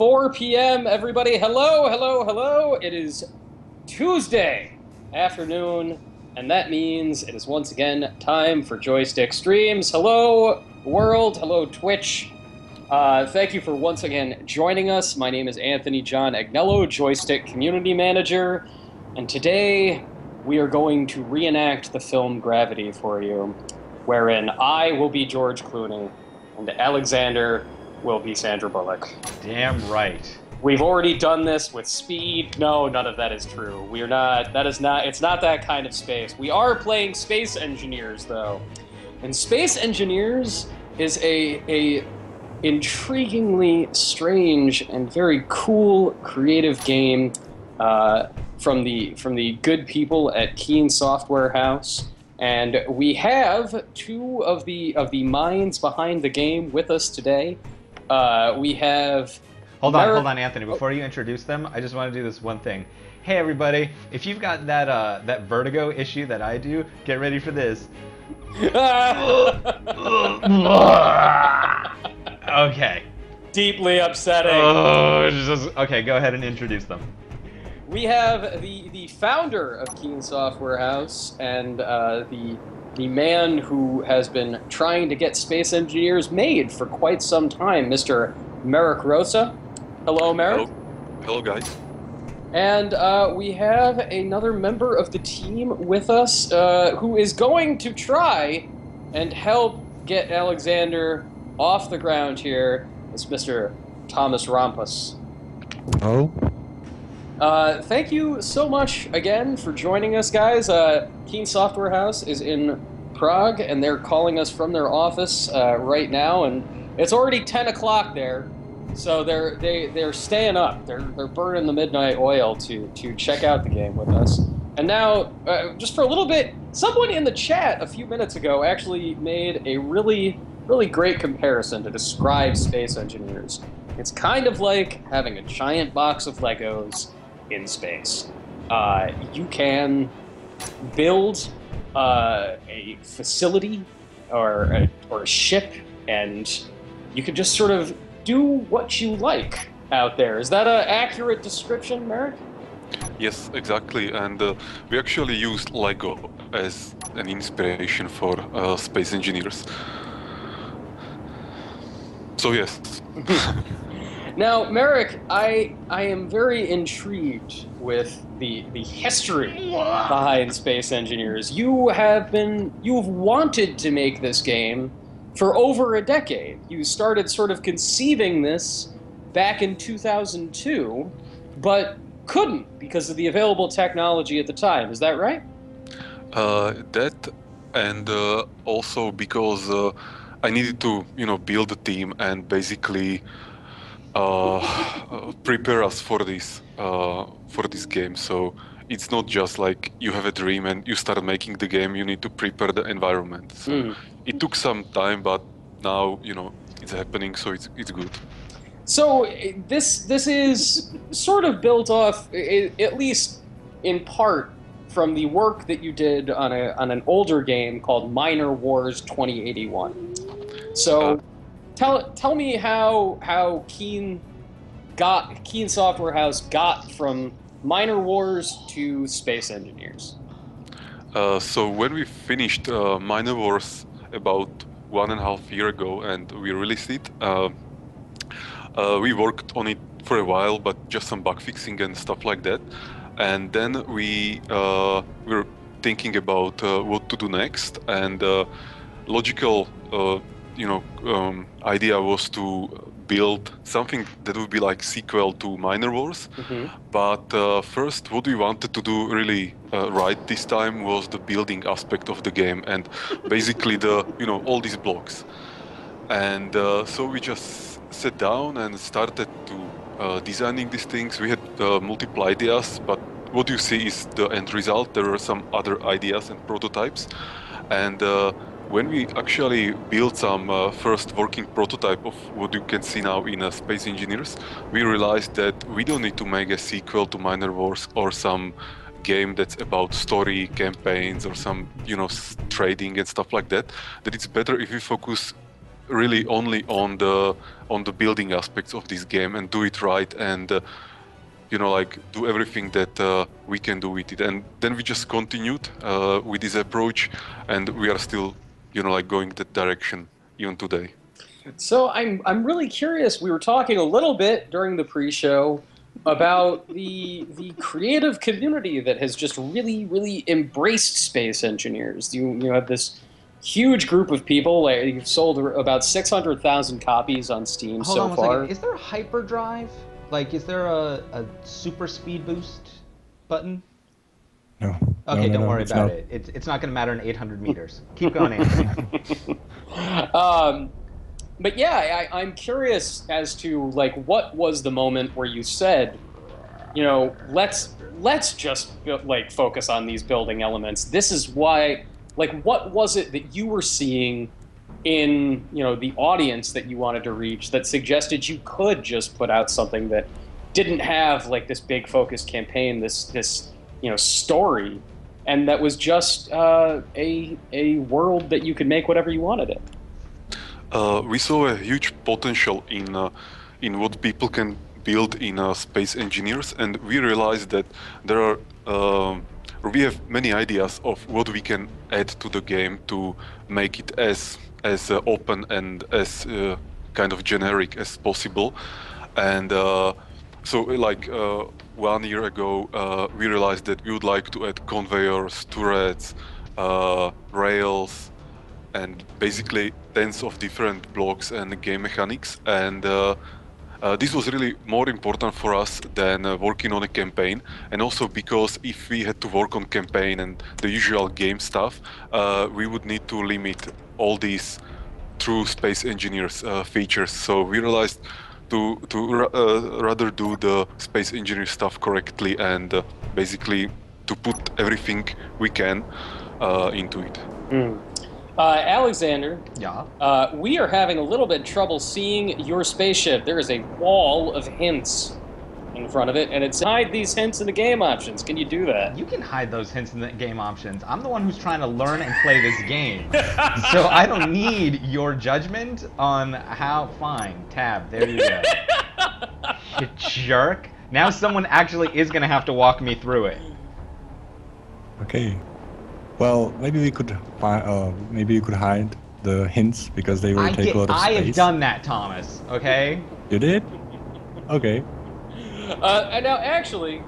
4 p.m. Everybody, hello, hello, hello. It is Tuesday afternoon, and that means it is once again time for Joystiq Streams. Hello, world. Hello, Twitch. Thank you for once again joining us. My name is Anthony John Agnello, Joystiq Community Manager, and today we are going to reenact the film Gravity for you, wherein I will be George Clooney and Alexander will be Sandra Bullock. Damn right. We've already done this with Speed. No, none of that is true. We're not, it's not that kind of space. We are playing Space Engineers, though. And Space Engineers is a intriguingly strange and very cool creative game from the good people at Keen Software House. And we have two of the minds behind the game with us today. We have... Hold on, Anthony. Before you introduce them, I just want to do this one thing. Hey, everybody. If you've got that vertigo issue that I do, get ready for this. Okay. Deeply upsetting. Okay, go ahead and introduce them. We have the founder of Keen Software House and the man who has been trying to get Space Engineers made for quite some time, Mr. Merrick Rosa. Hello, Merrick. Hello, guys. And we have another member of the team with us who is going to try and help get Alexander off the ground here. It's Mr. Thomas Rompus. Oh. Thank you so much again for joining us, guys. Keen Software House is in Prague, and they're calling us from their office right now, and it's already 10 o'clock there, so they're staying up. They're burning the midnight oil to check out the game with us. And now, just for a little bit, someone in the chat a few minutes ago actually made a really great comparison to describe Space Engineers. It's kind of like having a giant box of Legos in space. You can build a facility or a ship, and you can just sort of do what you like out there. Is that an accurate description, Merrick? Yes, exactly. And we actually used Lego as an inspiration for Space Engineers. So yes. Now, Merrick, I am very intrigued with the history behind Space Engineers. You've wanted to make this game for over a decade. You started sort of conceiving this back in 2002, but couldn't because of the available technology at the time. Is that right? That, and also because I needed to, build a team and basically prepare us for this game. So it's not just like you have a dream and you start making the game. You need to prepare the environment. So it took some time, but now it's happening, so it's good. So this is sort of built off, at least in part, from the work that you did on an older game called Minor Wars 2081. So tell me how Keen Software House got from Minor Wars to Space Engineers. So when we finished Minor Wars about 1.5 years ago and we released it, we worked on it for a while, but just some bug fixing and stuff like that. And then we were thinking about what to do next, and logical idea was to build something that would be like sequel to Minor Wars. But first, what we wanted to do really right this time was the building aspect of the game, and basically the all these blocks. And so we just sat down and started to designing these things. We had multiple ideas, but what you see is the end result. There were some other ideas and prototypes, and when we actually built some first working prototype of what you can see now in Space Engineers, we realized that we don't need to make a sequel to Minor Wars or some game that's about story campaigns or some trading and stuff like that. That it's better if we focus really only on the building aspects of this game and do it right and like do everything that we can do with it. And then we just continued with this approach, and we are still like going that direction even today. So I'm really curious. We were talking a little bit during the pre-show about the creative community that has just really embraced space engineers. You have this huge group of people. Like, you've sold about 600,000 copies on Steam Hold so on one far. second. Is there a hyperdrive? Like, is there a super speed boost button? No. Okay, no, don't worry it's about not. it. It's not going to matter in 800 meters. Keep going, Anthony. But yeah, I'm curious as to like what was the moment where you said, let's just like focus on these building elements. This is why. Like, what was it that you were seeing in the audience that you wanted to reach that suggested you could just put out something that didn't have like this big focused campaign, this story, and that was just a world that you could make whatever you wanted it? We saw a huge potential in what people can build in space engineers, and we realized that there are we have many ideas of what we can add to the game to make it as open and as kind of generic as possible. And so like 1 year ago, we realized that we would like to add conveyors, turrets, rails, and basically tens of different blocks and game mechanics. And this was really more important for us than working on a campaign, and also because if we had to work on campaign and the usual game stuff, we would need to limit all these true space engineers features. So we realized to rather do the space engineer stuff correctly and basically to put everything we can into it. Alexander, Yeah. we are having a little bit trouble seeing your spaceship. There is a wall of hints in front of it, and it's hide these hints in the game options. Can you do that? You can hide those hints in the game options. I'm the one who's trying to learn and play this game. So I don't need your judgment on how... Fine. Tab. There you go. You jerk. Now someone actually is going to have to walk me through it. Okay. Well, maybe we could hide the hints because they will take a lot of space. I have done that, Thomas. Okay. You did? Okay. And now, actually,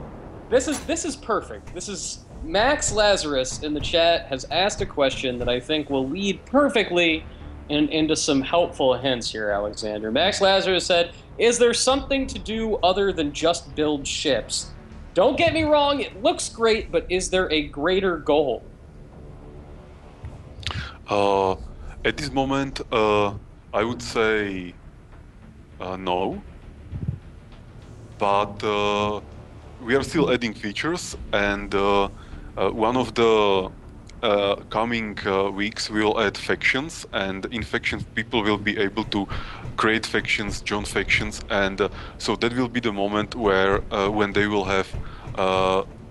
this is perfect. This is Max Lazarus in the chat has asked a question that I think will lead perfectly into some helpful hints here, Alexander. Max Lazarus said, "Is there something to do other than just build ships? Don't get me wrong; it looks great, but is there a greater goal?" At this moment, I would say no, but we are still adding features, and one of the coming weeks we will add factions, and in factions people will be able to create factions, join factions, and so that will be the moment where when they will have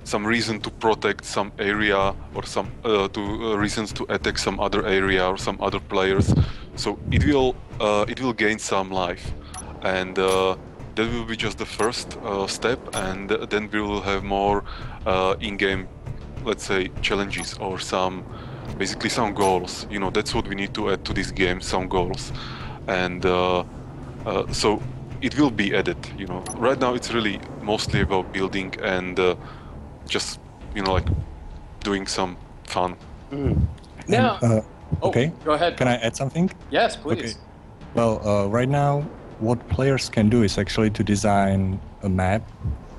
some reason to protect some area or some reasons to attack some other area or some other players. So it will gain some life, and that will be just the first step, and then we will have more in-game, let's say, challenges or basically some goals. That's what we need to add to this game, some goals, and so it will be added. Right now it's really mostly about building and just like doing some fun. Now, okay. Go ahead. Can I add something? Yes, please. Okay. Well, right now, what players can do is actually to design a map.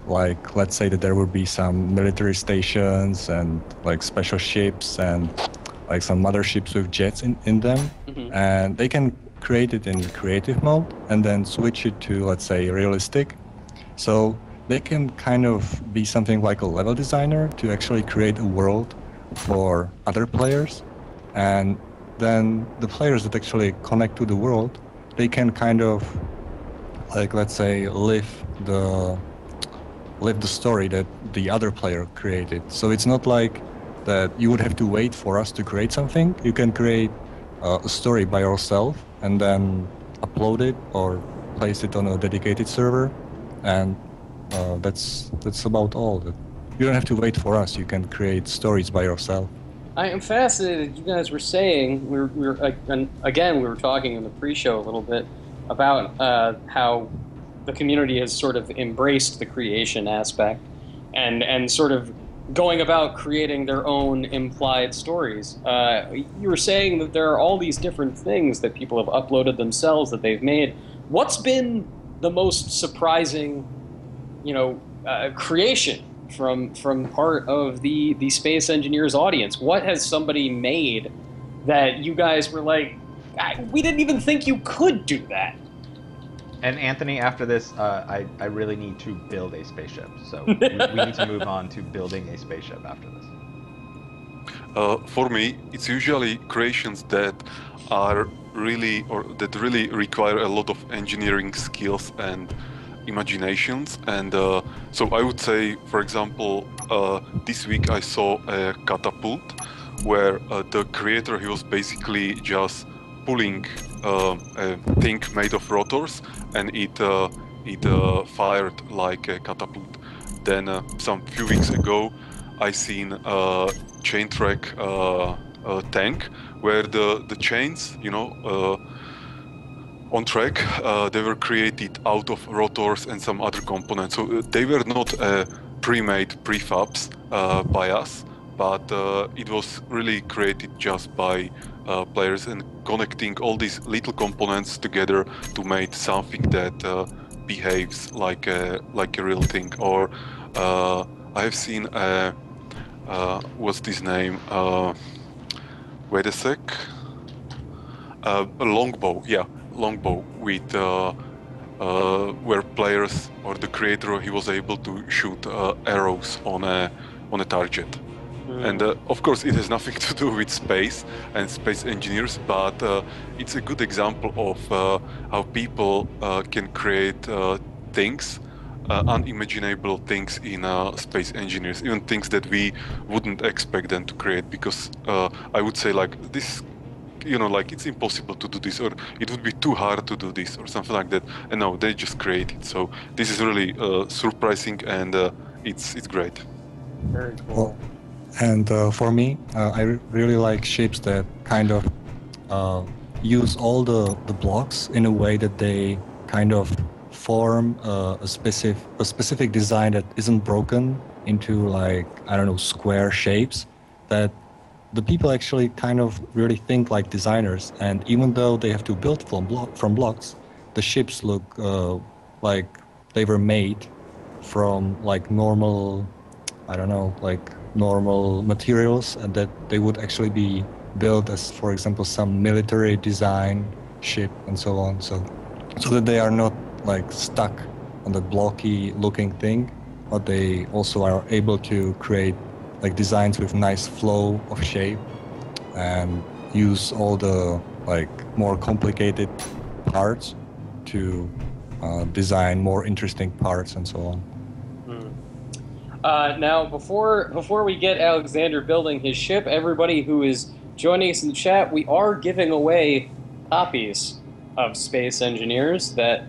Like, let's say that there will be some military stations and like special ships and like some motherships with jets in them, and they can create it in creative mode and then switch it to, let's say, realistic. So they can kind of be something like a level designer to actually create a world for other players, and then the players that actually connect to the world, they can kind of, like, let's say, live the story that the other player created. So it's not like that you would have to wait for us to create something. You can create a story by yourself, and then upload it or place it on a dedicated server, and that's about all. You don't have to wait for us. You can create stories by yourself. I am fascinated. You guys were saying and again we were talking in the pre-show a little bit about how the community has sort of embraced the creation aspect and sort of going about creating their own implied stories. You were saying that there are all these different things that people have uploaded themselves that they've made. What's been the most surprising, creation from part of the Space Engineers audience? What has somebody made that you guys were like, we didn't even think you could do that? And Anthony, after this, I really need to build a spaceship. So we need to move on to building a spaceship after this. For me, it's usually creations that are really require a lot of engineering skills and imaginations. And so I would say, for example, this week I saw a catapult where the creator, he was basically just pulling a thing made of rotors, and it fired like a catapult. Then some few weeks ago, I seen a chain track tank where the chains, on track, they were created out of rotors and some other components. So they were not pre-made prefabs by us, but it was really created just by players and connecting all these little components together to make something that behaves like a real thing. Or I have seen what's this name? Wait a sec. A longbow, yeah, longbow with where players or the creator, he was able to shoot arrows on a target. And of course, it has nothing to do with space and space engineers, but it's a good example of how people can create things, unimaginable things in space engineers, even things that we wouldn't expect them to create, because I would say like this, like it's impossible to do this, or it would be too hard to do this, or something like that. And no, they just create it. So this is really surprising, and it's great. Very cool. And for me, I really like ships that kind of use all the blocks in a way that they kind of form a specific design that isn't broken into, like, I don't know, square shapes, that the people actually kind of really think like designers. And even though they have to build from blocks, the ships look like they were made from like normal, I don't know, like normal materials, and that they would actually be built as, for example, some military design ship and so on. So that they are not like stuck on the blocky looking thing, but they also are able to create like designs with nice flow of shape and use all the like more complicated parts to design more interesting parts and so on. Now, before we get Alexander building his ship, everybody who is joining us in the chat, we are giving away copies of Space Engineers that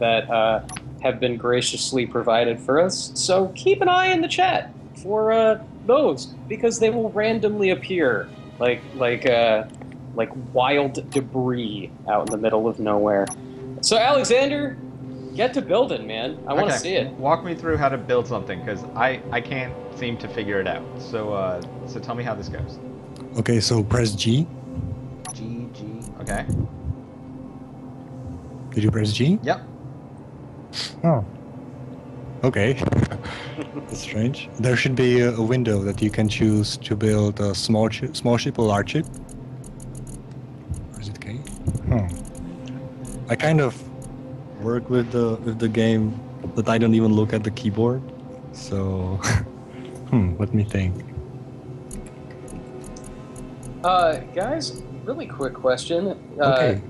have been graciously provided for us. So keep an eye in the chat for those, because they will randomly appear like wild debris out in the middle of nowhere. So Alexander, get to building, man. I want to see it. Walk me through how to build something, because I can't seem to figure it out. So so tell me how this goes. Okay, so press G. G. Okay. Did you press G? Yep. Oh. Okay. That's strange. There should be a window that you can choose to build a small ship or large ship. Or is it K? I kind of work with the game that I don't even look at the keyboard. So, let me think. Guys, really quick question. Okay.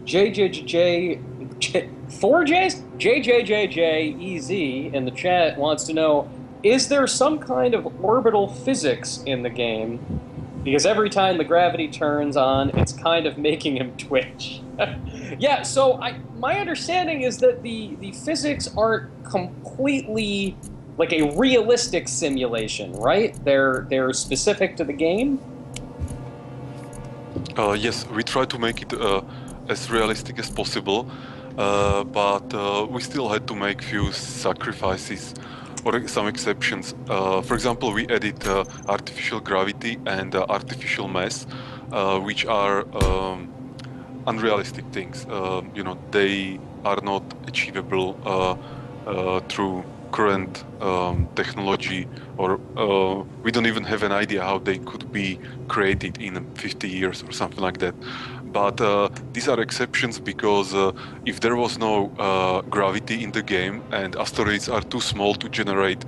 Four J's? JJJJEZ in the chat wants to know, is there some kind of orbital physics in the game? Because every time the gravity turns on, it's kind of making him twitch. Yeah, so my understanding is that the physics aren't completely like a realistic simulation, right? They're specific to the game. Yes, we try to make it as realistic as possible, but we still had to make few sacrifices or some exceptions. For example, we added artificial gravity and artificial mass, which are unrealistic things. You know, they are not achievable through current technology, or we don't even have an idea how they could be created in 50 years or something like that. But these are exceptions because if there was no gravity in the game and asteroids are too small to generate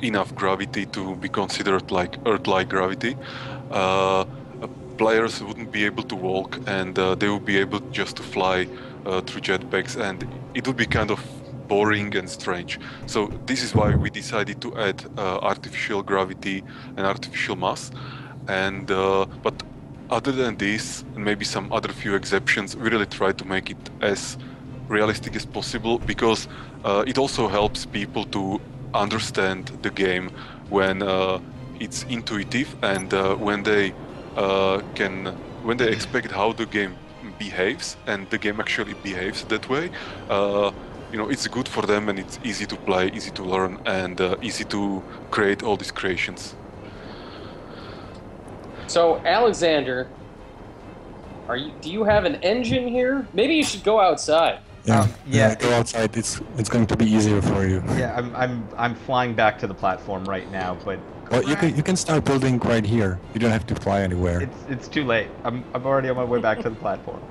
enough gravity to be considered like Earth-like gravity, uh, players wouldn't be able to walk, and they would be able just to fly through jetpacks, and it would be kind of boring and strange. So this is why we decided to add artificial gravity and artificial mass. And but other than this, and maybe some other few exceptions, we really try to make it as realistic as possible, because it also helps people to understand the game when it's intuitive, and when they expect how the game behaves, and the game actually behaves that way. You know, it's good for them, and it's easy to play, easy to learn, and easy to create all these creations. So, Alexander, do you have an engine here? Maybe you should go outside. Yeah, yeah. Go outside. It's going to be easier for you. Yeah, I'm flying back to the platform right now, but Well, you can start building right here. You don't have to fly anywhere. it's too late. I'm already on my way back to the platform.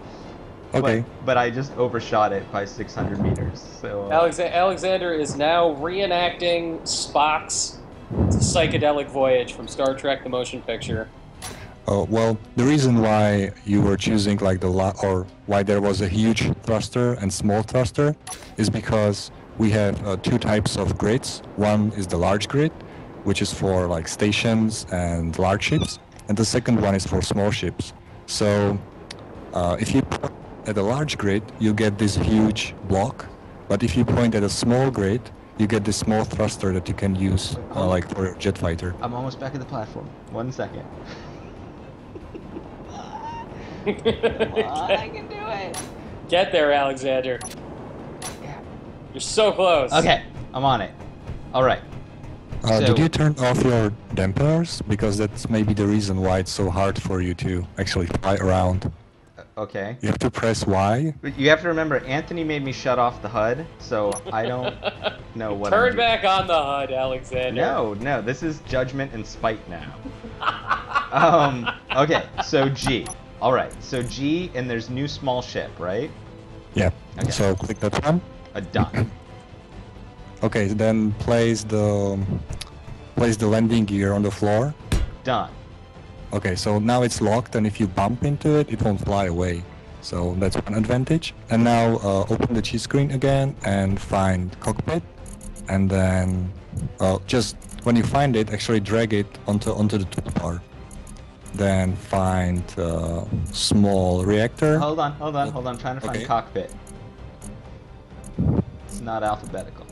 Okay. But I just overshot it by 600 meters. So Alexander is now reenacting Spock's psychedelic voyage from Star Trek: The Motion Picture. Well, the reason why you were choosing like or why there was a huge thruster and small thruster is because we have two types of grids. One is the large grid, which is for like stations and large ships, and the second one is for small ships. So if you point at a large grid, you get this huge block, but if you point at a small grid, you get this small thruster that you can use like for a jet fighter. I'm almost back at the platform. 1 second. I can do it. Get there, Alexander. Yeah. You're so close. Okay, I'm on it. All right. Did you turn off your dampeners? Because that's maybe the reason why it's so hard for you to actually fly around. Okay. You have to press Y. But you have to remember, Anthony made me shut off the HUD, so I don't know what. Turn back on the HUD, Alexander. No, this is judgment and spite now. Okay, so G. All right, so G, and there's new small ship, right? Yeah. Okay. So click that one. Done. Okay, then place the landing gear on the floor. Done. Okay, so now it's locked, and if you bump into it, it won't fly away. So that's one advantage. And now open the G screen again and find cockpit, and then just when you find it, actually drag it onto the toolbar. Then find small reactor. Hold on. I'm trying to find Okay. cockpit. It's not alphabetical.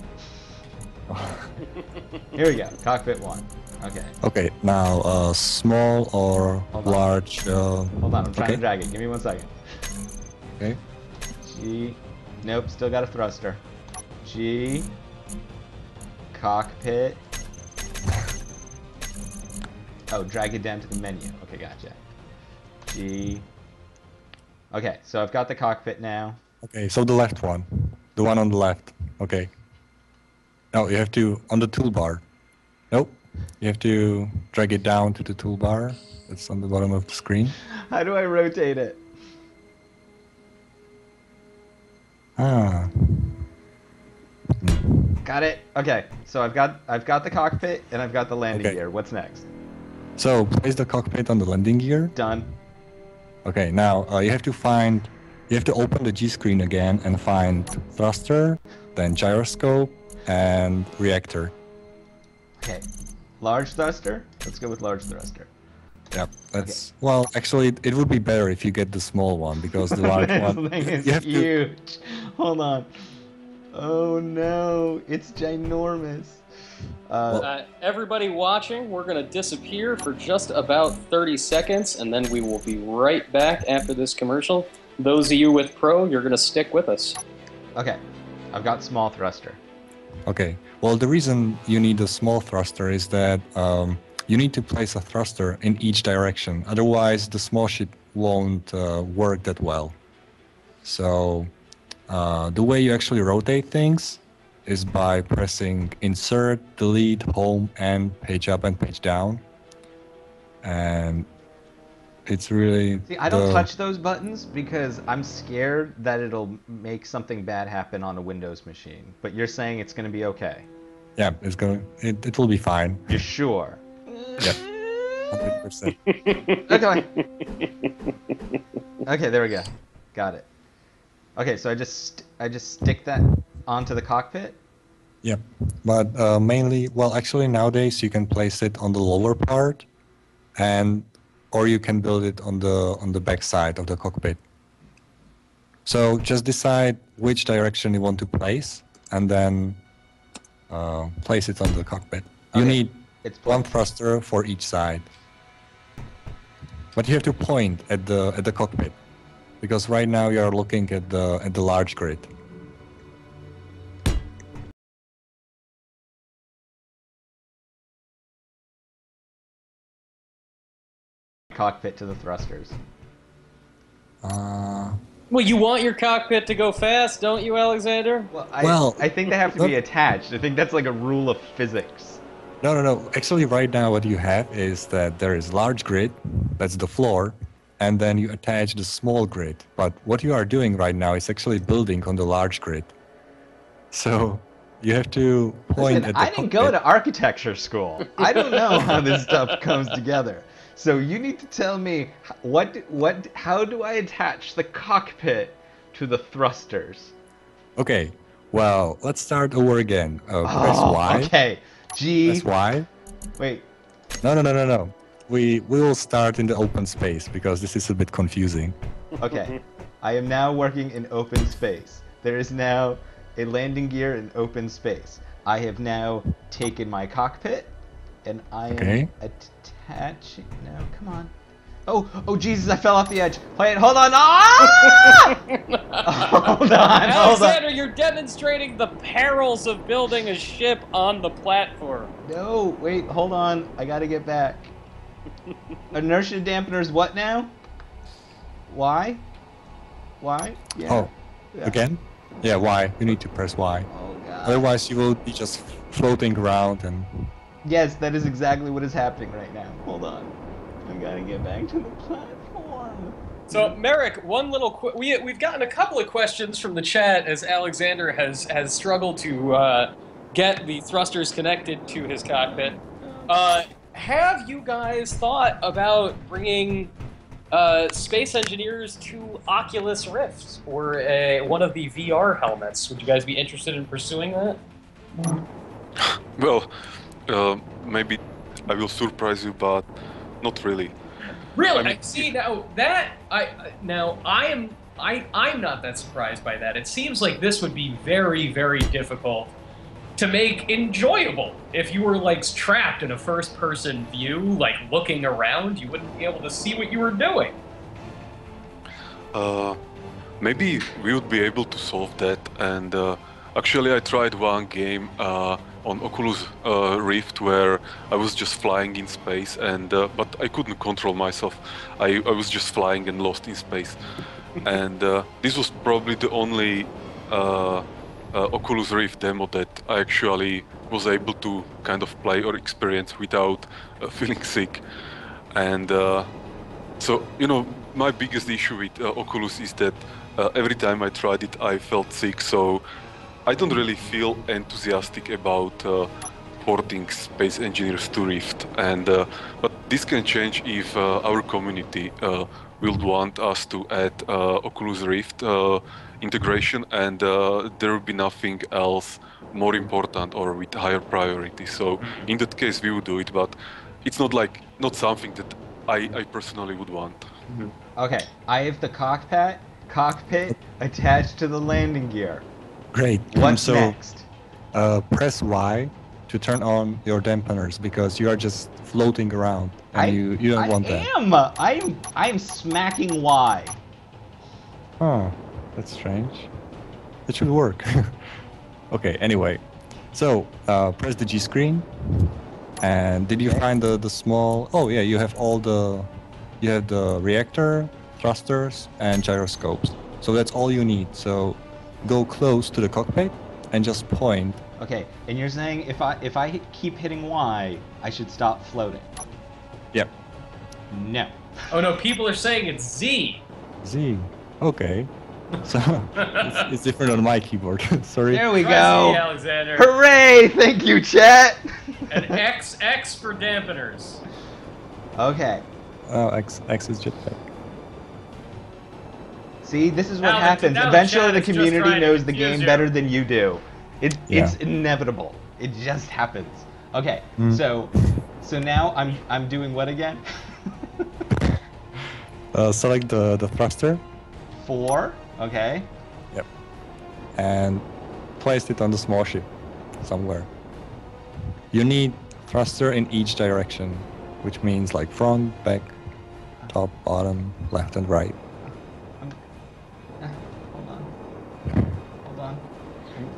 Here we go. Cockpit 1. Okay. Okay, now small or Hold on. large. Hold on. I'm trying okay. to drag it. Give me 1 second. Okay. G. Nope. Still got a thruster. G. Cockpit. Oh, drag it down to the menu. Okay, gotcha. G. Okay, so I've got the cockpit now. Okay, so the left one. The one on the left. Okay. No, you have to, on the toolbar. Nope. You have to drag it down to the toolbar. It's on the bottom of the screen. How do I rotate it? Ah. Got it. Okay, so I've got the cockpit and I've got the landing Okay. gear. What's next? So place the cockpit on the landing gear. Done. Okay, now you have to open the G screen again and find thruster, then gyroscope, and reactor. Okay. Large thruster? Let's go with large thruster. Yeah, that's well. Actually, it would be better if you get the small one because the large This one thing is you have to. huge. Hold on. Oh no, it's ginormous. Everybody watching, we're going to disappear for just about 30 seconds, and then we will be right back after this commercial. Those of you with Pro, you're going to stick with us. Okay, I've got small thruster. Okay. Well, the reason you need a small thruster is that you need to place a thruster in each direction. Otherwise, the small ship won't work that well. So the way you actually rotate things is by pressing Insert, Delete, Home, and Page Up and Page Down. And it's really... See, I don't touch those buttons because I'm scared that it'll make something bad happen on a Windows machine. But you're saying it's going to be okay. Yeah, it will be fine. You're sure? Yep. 100%. Okay. Okay, there we go. Got it. Okay, so I just stick that onto the cockpit. Yep. But mainly, well, actually nowadays you can place it on the lower part, or you can build it on the back side of the cockpit. So just decide which direction you want to place, and then place it on the cockpit. You need one thruster for each side. But you have to point at the cockpit, because right now you are looking at the large grid. Cockpit to the thrusters. Well, you want your cockpit to go fast, don't you, Alexander? Well, I think they have to be attached. I think that's like a rule of physics. No. Actually, right now what you have is that there is large grid, that's the floor, and then you attach the small grid. But what you are doing right now is actually building on the large grid. So you have to point at the I didn't go to architecture school. I don't know how this stuff comes together. So you need to tell me how do I attach the cockpit to the thrusters? Okay, well, let's start over again. Press Y. Okay, G. Press Y. Wait. No. We will start in the open space because this is a bit confusing. Okay, I am now working in open space. There is now a landing gear in open space. I have now taken my cockpit and I am attaching. No, come on. Oh, Jesus! I fell off the edge. Wait, hold on. Ah! Hold on. Alexander, you're demonstrating the perils of building a ship on the platform. No, wait, hold on. I gotta get back. Inertia dampeners. What now? Why? Yeah. Oh, yeah. Again? Yeah, Y. You need to press Y. Oh God. Otherwise, you will be just floating around and. Yes, that is exactly what is happening right now. Hold on. I gotta get back to the platform. So, Merrick, one little we've gotten a couple of questions from the chat as Alexander has struggled to get the thrusters connected to his cockpit. Have you guys thought about bringing space engineers to Oculus Rift or one of the VR helmets? Would you guys be interested in pursuing that? Well, maybe I will surprise you, but not really. Really? I mean, see now that I'm not that surprised by that. It seems like this would be very, very difficult to make enjoyable. If you were like trapped in a first-person view, like looking around, you wouldn't be able to see what you were doing. Maybe we would be able to solve that. And actually, I tried one game on Oculus Rift where I was just flying in space, and but I couldn't control myself. I was just flying and lost in space. And this was probably the only Oculus Rift demo that I actually was able to kind of play or experience without feeling sick. And so, you know, my biggest issue with Oculus is that every time I tried it, I felt sick. So I don't really feel enthusiastic about porting space engineers to Rift. And but this can change if our community will want us to add Oculus Rift integration, and there will be nothing else more important or with higher priority. So in that case, we would do it. But it's not something that I personally would want. Okay, I have the cockpit attached to the landing gear. Great. What's So, next? press Y to turn on your dampeners because you are just floating around and you don't want that. I am smacking Y. Oh, that's strange. It should work. Okay, anyway. So, press the G screen. And did you Okay. find the small... Oh, yeah, you have all the... You have the reactor, thrusters, and gyroscopes. So that's all you need. So go close to the cockpit and just point. Okay, and you're saying if I keep hitting Y, I should stop floating? Yep. No. Oh no, people are saying it's Z. Z. Okay. So it's different on my keyboard. Sorry. There we Try go. Z, Alexander. Hooray! Thank you, chat. And X for dampeners. Okay. Oh, X is jetpack. See, this is what Now the- happens. now the Eventually, chat the is just community trying to knows the confuse game you. better than you do. It's Yeah. inevitable. It just happens. Okay, so now I'm doing what again? Select the thruster. 4. Okay. Yep. And place it on the small ship somewhere. You need thruster in each direction, which means like front, back, top, bottom, left, and right. Hold on. Hold on.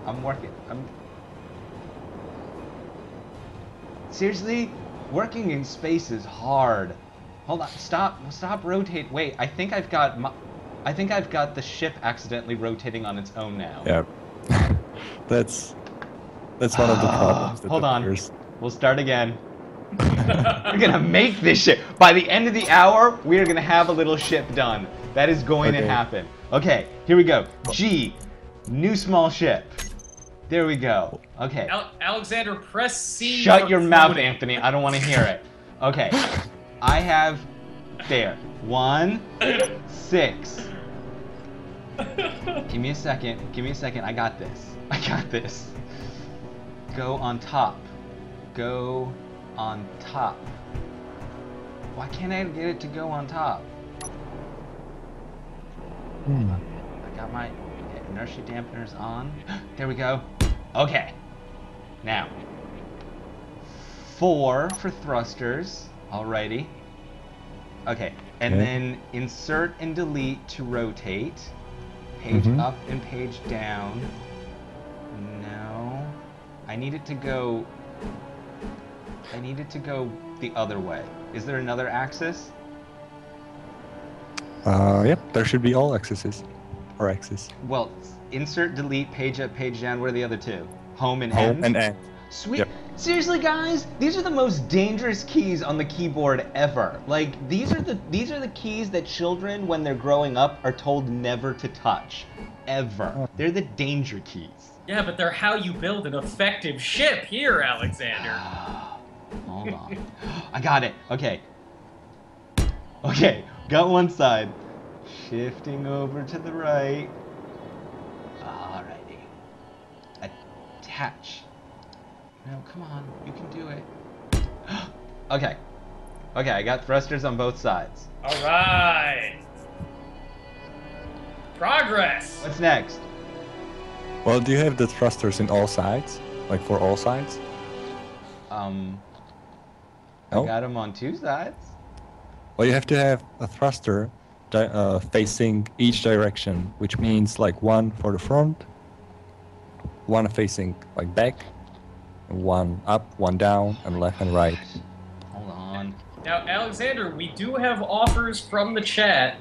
I'm working. Seriously, working in space is hard. Hold on. Stop rotate. Wait, I think I've got the ship accidentally rotating on its own now. Yep. That's one of the problems. That Hold on. appears. We'll start again. We're gonna make this ship. By the end of the hour, we are gonna have a little ship done. That is going to Okay. happen. Okay, here we go. G, new small ship. There we go. Okay. Alexander, press C. Shut for your mouth, floating. Anthony. I don't want to hear it. Okay. I have there. 1, 6. Give me a second. Give me a second. I got this. I got this. Go on top. Go on top. Why can't I get it to go on top? I got my inertia dampeners on. There we go. Okay. Now. 4 for thrusters. Alrighty. Okay. And Okay. then insert and delete to rotate. Page up and page down. No. I need it to go the other way. Is there another axis? Yep, there should be all axes. Or axes. Well, insert, delete, page up, page down. Where are the other two? Home and Home end? and end. Sweet. Yep. Seriously, guys, these are the most dangerous keys on the keyboard ever. Like, these are the keys that children, when they're growing up, are told never to touch. Ever. They're the danger keys. Yeah, but they're how you build an effective ship here, Alexander. Hold on. I got it. Okay. Okay, got one side. Shifting over to the right. Alrighty. Attach. No, come on. You can do it. Okay. Okay, I got thrusters on both sides. All right. Progress. What's next? Well, do you have the thrusters in all sides? Like for all sides? I No? got them on 2 sides. Well, you have to have a thruster facing each direction, which means like one for the front, one facing like back, one up, one down, and left and right. Hold on. Now, Alexander, we do have offers from the chat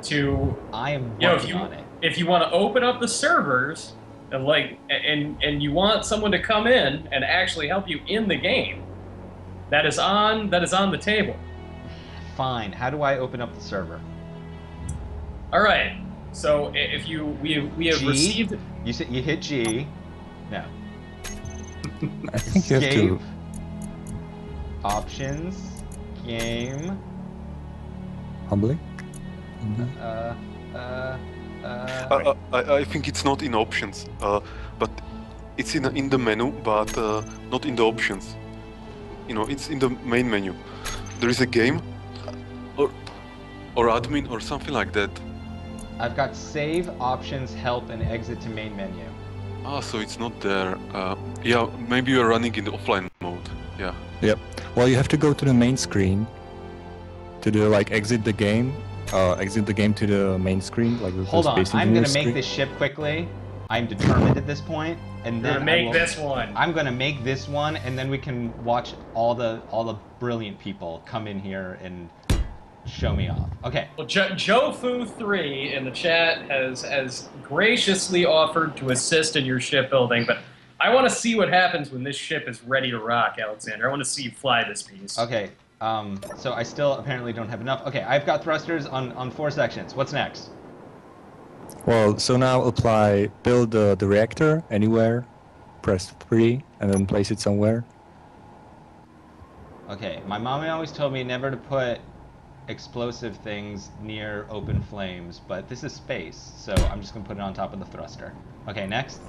to, I am you know, working on it. if you want to open up the servers and you want someone to come in and actually help you in the game. That is on the table. Fine. How do I open up the server? All right. So if we have G? received. You said you hit G. No. I think you have to. Escape. Options. Game. Humbly? I think it's not in options, but it's in the menu, but not in the options. You know, it's in the main menu. There is a game. or or admin or something like that. I've got save, options, help, and exit to main menu. Ah, so it's not there. Yeah, maybe you're running in the offline mode. Yeah. Yep. Well, you have to go to the main screen to do like exit the game. Exit the game to the main screen, like with the Hold on, Space I'm Engineer gonna make screen. this ship quickly. I'm determined at this point, and then Make this one. I'm gonna make this one, and then we can watch all the brilliant people come in here and show me off. Okay. Well, JoFu3 in the chat has graciously offered to assist in your shipbuilding, but I want to see what happens when this ship is ready to rock, Alexander. I want to see you fly this piece. Okay. So I still apparently don't have enough. Okay, I've got thrusters on 4 sections. What's next? Well, so now build the reactor anywhere, press 3, and then place it somewhere. Okay, my mommy always told me never to put explosive things near open flames, but this is space, so I'm just gonna put it on top of the thruster. Okay, next.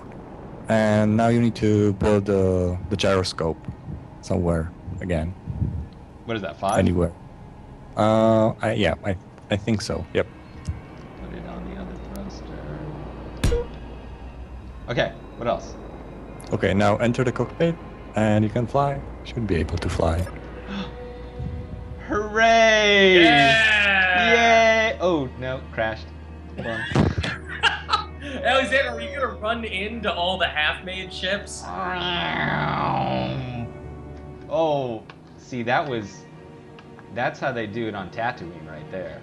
And now you need to build the gyroscope somewhere again. What is that, 5? Anywhere. Yeah, I think so. Yep. Put it on the other thruster. Okay, what else? Okay, now enter the cockpit, and you can fly. Should be able to fly. Hooray! Yeah! Yay! Oh, no, crashed. Hold on. Alexander, are you going to run into all the half-made ships? Oh, see, that's how they do it on Tatooine right there.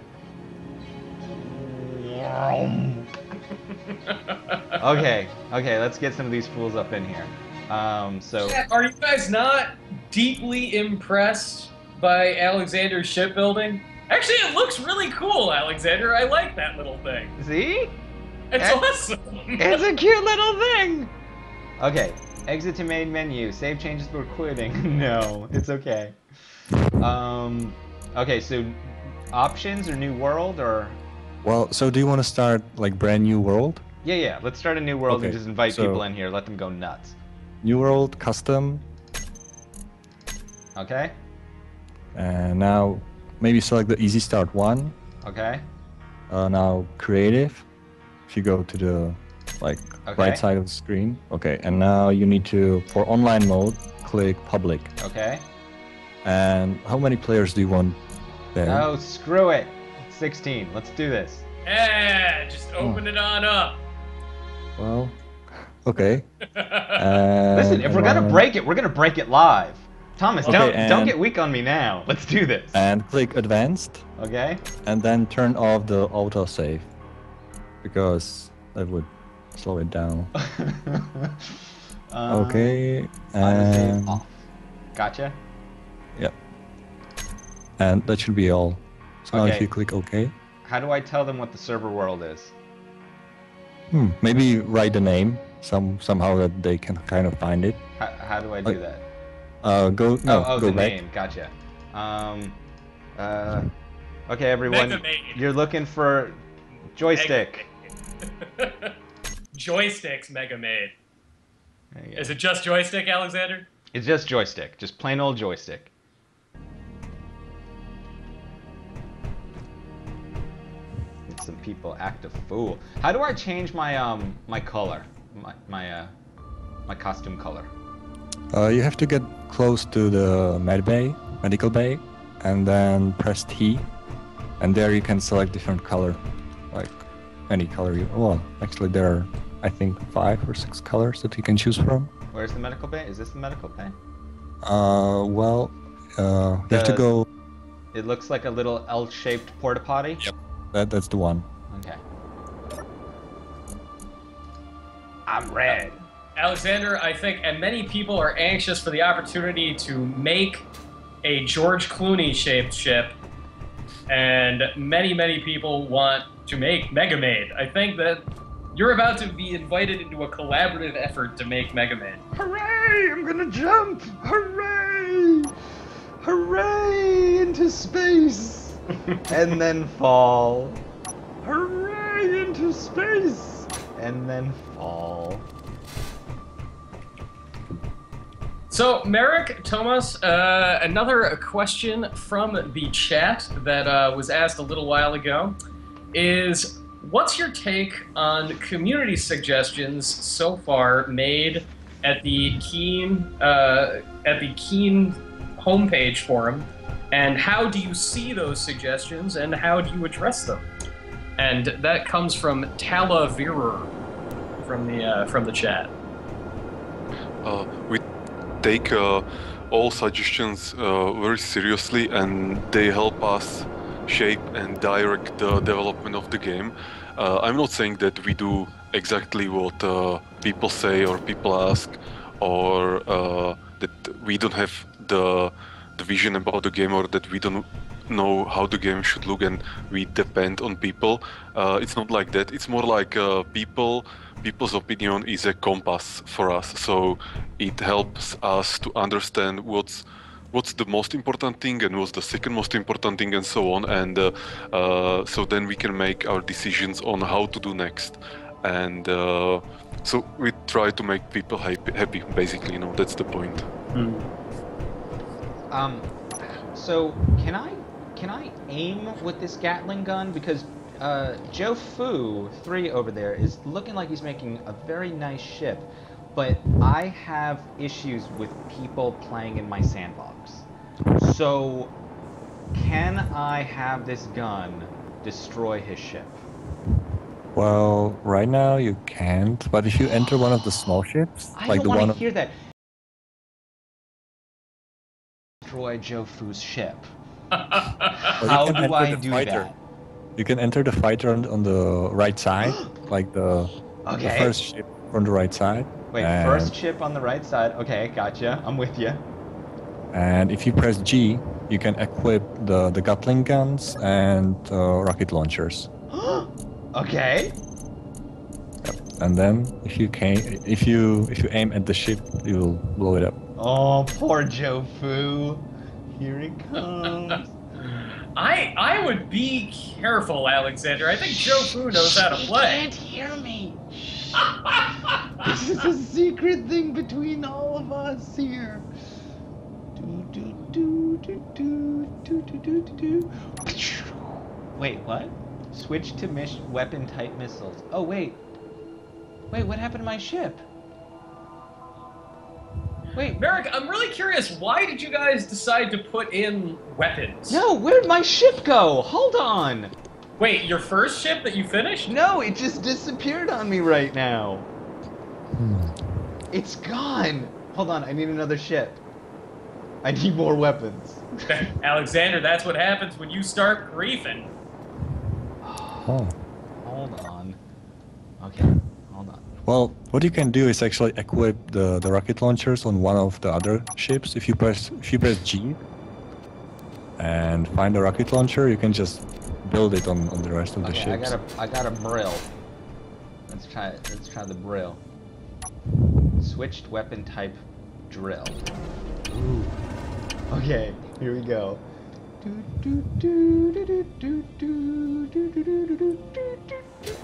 Okay, let's get some of these fools up in here. So... Are you guys not deeply impressed by Alexander's shipbuilding? Actually, it looks really cool, Alexander. I like that little thing. See? It's awesome. It's a cute little thing. Okay, exit to main menu. Save changes before quitting. No, it's okay. Okay, so options or new world or? Well, so do you want to start like brand new world? Yeah. Let's start a new world and Okay, just invite so- people in here. Let them go nuts. New world, custom, Okay. and now maybe select the easy start one. Okay. Now creative. If you go to the Okay. right side of the screen. Okay, and now you need to, for online mode, click public. Okay. And how many players do you want there? Oh, screw it. 16. Let's do this. Yeah, just open it on up. Well, okay. Listen, if we're gonna break it, we're gonna break it live. Thomas, Okay, don't and- get weak on me now. Let's do this. And click advanced, Okay. and then turn off the autosave, because that would slow it down. Okay, Autosave and off. Gotcha. and that should be all. So now if Okay. you click OK, How do I tell them what the server world is? maybe write the name somehow that they can kind of find it. How do I do that? Go Oh, go the back. name. Gotcha. Okay, everyone. Megamade. You're looking for joystick. Joystick's Mega Made. There you go. Is it just joystick, Alexander? It's just joystick. Just plain old joystick. And some people act a fool. How do I change my my color? My costume color. You have to get close to the medical bay, and then press T, and there you can select different color, like any color you. Well, actually there are, I think, 5 or 6 colors that you can choose from. Where's the medical bay? Is this the medical bay? Well, you have to go. It looks like a little L-shaped porta potty. Yep. That's the one. Okay. I'm red. Alexander, I think, and many people are anxious for the opportunity to make a George Clooney-shaped ship, and many people want to make Mega Made. I think that you're about to be invited into a collaborative effort to make Mega Made. Hooray! I'm gonna jump! Hooray! Hooray! Into space! And then fall. Hooray! Into space! And then fall. So, Merrick, Thomas, another question from the chat that was asked a little while ago is, what's your take on community suggestions so far made at the Keen homepage forum, and how do you see those suggestions, and how do you address them? And that comes from Talavirer from the chat. We take all suggestions very seriously, and they help us shape and direct the development of the game. I'm not saying that we do exactly what people say or people ask, or that we don't have the vision about the game, or that we don't know how the game should look and we depend on people. It's not like that. It's more like people's opinion is a compass for us, so it helps us to understand what's the most important thing and what's the second most important thing, and so on, and so then we can make our decisions on how to do next. And so we try to make people happy basically, that's the point. So can I aim with this Gatling gun? Because Joe Fu 3 over there is looking like he's making a very nice ship, but I have issues with people playing in my sandbox. So can I have this gun destroy his ship? Well, right now you can't, but if you enter one of the small ships, I like don't the want one to hear that. Destroy Joe Fu's ship. How do I do that? You can enter the fighter on the right side, like the first ship on the right side. Wait, first ship on the right side. Okay, gotcha. I'm with you. And if you press G, you can equip the Gatling guns and rocket launchers. Okay. And then if you aim at the ship, you will blow it up. Oh, poor Joe Fu. Here it comes. I would be careful, Alexander. I think Joe Fu knows how to play. He can't hear me. This is a secret thing between all of us here. Wait, what? Switch to weapon type missiles. Oh wait. Wait, what happened to my ship? Wait, Merrick, I'm really curious, why did you guys decide to put in weapons? No, where'd my ship go? Hold on. Wait, your first ship that you finished? No, it just disappeared on me right now. It's gone. Hold on, I need another ship. I need more weapons. Alexander, that's what happens when you start griefing. Oh. Hold on. Okay, hold on. Well, what you can do is actually equip the rocket launchers on one of the other ships. If you press G and find the rocket launcher, you can just build it on the rest of the ships. I got a brill. Let's try the brill. Switched weapon type drill. Ooh. Okay, here we go.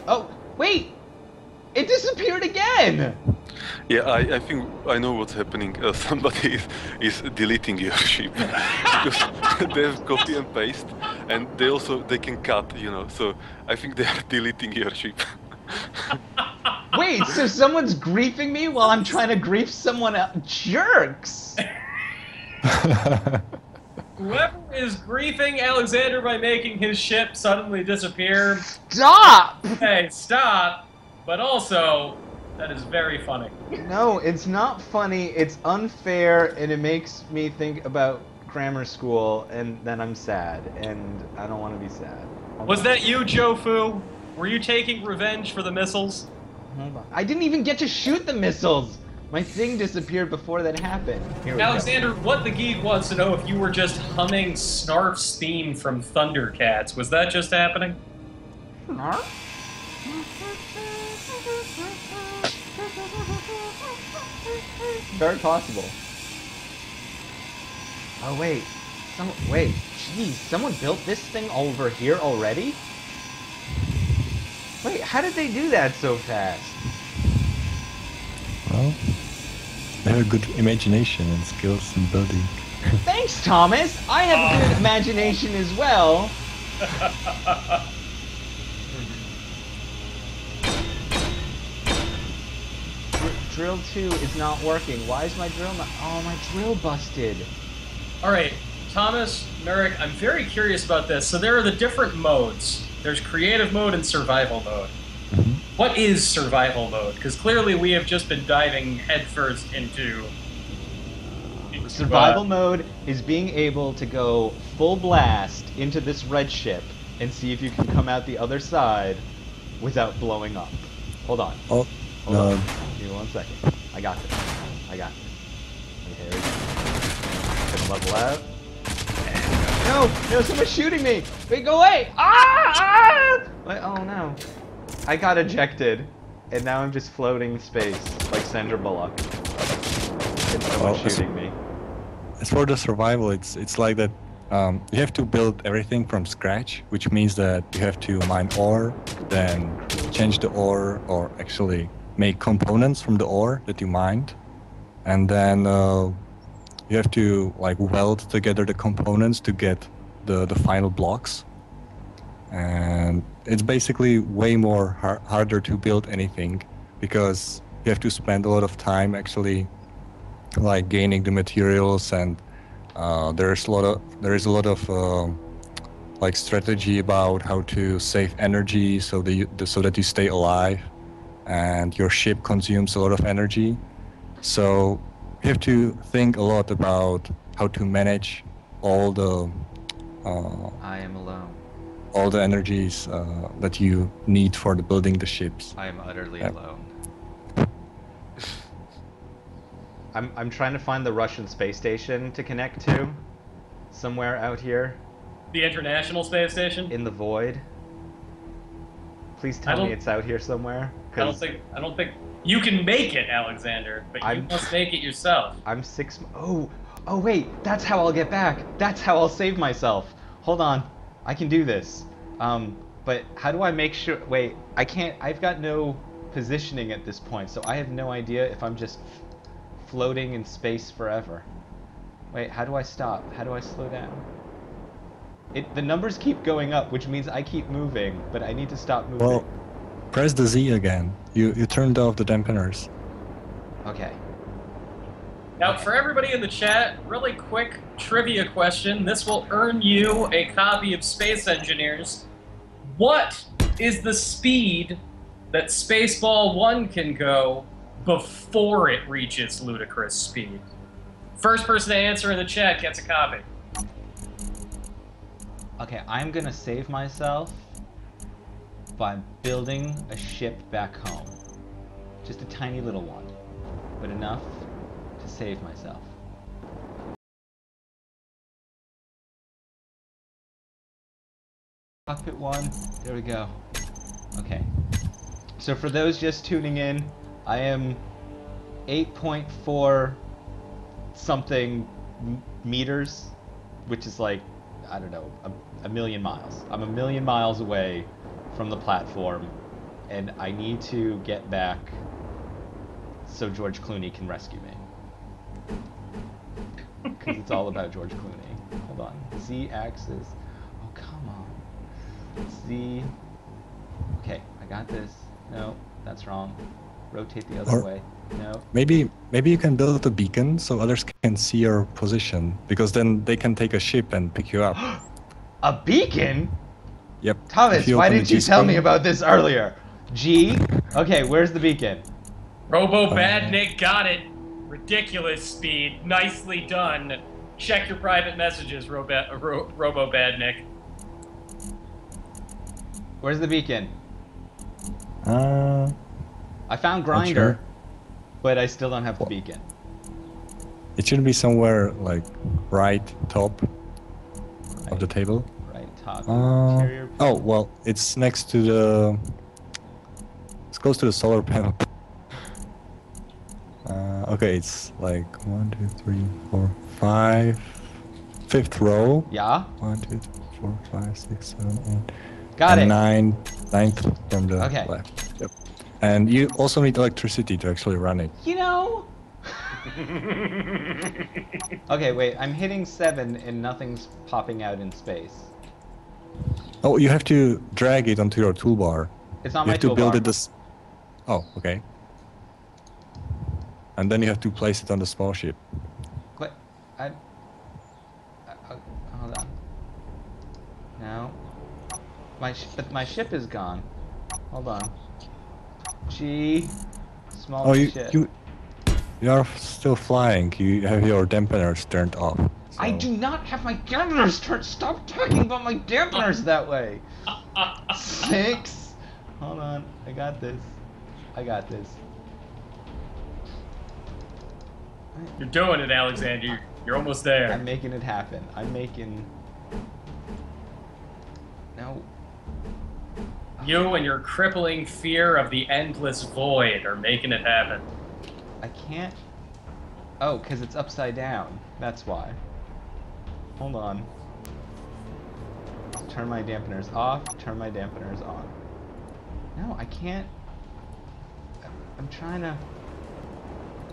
Oh, wait! It disappeared again! Yeah, I think I know what's happening. Somebody is deleting your ship because they have copy and paste, and they can cut, So I think they are deleting your ship. Wait, so someone's griefing me while I'm trying to grief someone else? Jerks! Whoever is griefing Alexander by making his ship suddenly disappear... Stop! Hey, stop! But also, that is very funny. No, it's not funny, it's unfair, and it makes me think about grammar school, and then I'm sad, and I don't want to be sad. Was that you, Joe Fu? Were you taking revenge for the missiles? Hold on. I didn't even get to shoot the missiles! My thing disappeared before that happened. Here we Alexander, what the geek wants to know if you were just humming Snarf's theme from Thundercats. Was that just happening? Snarf? Very possible. Oh wait, geez, someone built this thing over here already? Wait, how did they do that so fast? Well, they very good imagination and skills in building. Thanks, Thomas. I have a good imagination as well. Drill 2 is not working. Why is my drill not... Oh, my drill busted. All right, Thomas, Merrick, I'm very curious about this. So there are the different modes. There's creative mode and survival mode. What is survival mode? Because clearly we have just been diving headfirst into Survival mode is being able to go full blast into this red ship and see if you can come out the other side without blowing up. Hold on. Oh, Hold on. Give me 1 second. I got this. I got this. Okay, here we go. Gonna level out. And no! No, someone's shooting me! Wait, go away! Ah! Wait, oh no. I got ejected, and now I'm just floating in space like Sandra Bullock. And someone's shooting me. As for the survival, it's like that. You have to build everything from scratch, which means that you have to mine ore, then change the ore, or actually make components from the ore that you mined, and then you have to like weld together the components to get the final blocks. And it's basically way more harder to build anything because you have to spend a lot of time actually like gaining the materials, and there is a lot of like strategy about how to save energy so that you stay alive, and your ship consumes a lot of energy. So you have to think a lot about how to manage all the I am alone. all the energies that you need for building the ships. I am utterly alone. I'm trying to find the Russian space station to connect to, somewhere out here. the International Space Station. In the void. Please tell me it's out here somewhere. I don't think you can make it, Alexander, but you must make it yourself. I'm oh wait, that's how I'll get back. That's how I'll save myself. Hold on, I can do this. But how do I make sure? Wait, I can't. I've got no positioning at this point, so I have no idea if I'm just floating in space forever. Wait, how do I stop? How do I slow down? The numbers keep going up, which means I keep moving, but I need to stop moving. Well, press the Z again. You turned off the dampeners. Okay. Now, for everybody in the chat, really quick trivia question. This will earn you a copy of Space Engineers. What is the speed that Spaceball 1 can go before it reaches ludicrous speed? First person to answer in the chat gets a copy. Okay, I'm gonna save myself by building a ship back home. Just a tiny little one, but enough to save myself. Cockpit 1, there we go. Okay, so for those just tuning in, I am 8.4 something meters, which is like, I don't know, a million miles. I'm a million miles away from the platform, and I need to get back so George Clooney can rescue me. Because it's all about George Clooney. Hold on. Z-axis. Oh, come on. Z. Okay, I got this. No, that's wrong. Rotate the other way. No. Maybe you can build a beacon so others can see your position, because then they can take a ship and pick you up. A beacon? Yep. Thomas, why didn't you tell me about this earlier? G? Okay, where's the beacon? Robo Badnik got it. Ridiculous speed. Nicely done. Check your private messages, Robo Badnik. Where's the beacon? I found Sure. Grinder, but I still don't have the beacon. It should be somewhere like right top of the table. Right top. Interior. Oh well, it's next to the. It's close to the solar panel. Okay, it's like 1, 2, 3, 4, 5. Fifth row. Yeah. 1, 2, 3, 4, 5, 6, 7, 8. Got it. Ninth from the left. Yep. And you also need electricity to actually run it. You know, Okay, wait. I'm hitting 7 and nothing's popping out in space. Oh, you have to drag it onto your toolbar. It's on You my have to build toolbar. it this. Oh, okay. And then you have to place it on the small ship. What? Hold on. No. But my ship is gone. Hold on. G. Small Oh, ship. you are still flying. You have your dampeners turned off. So. I do not have my dampeners turned. Stop talking about my dampeners that way. 6. Hold on. I got this. I got this. You're doing it, Alexander. You're almost there. I'm making it happen. I'm making... No. You and your crippling fear of the endless void are making it happen. I can't... Oh, because it's upside down. That's why. Hold on. Turn my dampeners off. Turn my dampeners on. No, I can't... I'm trying to...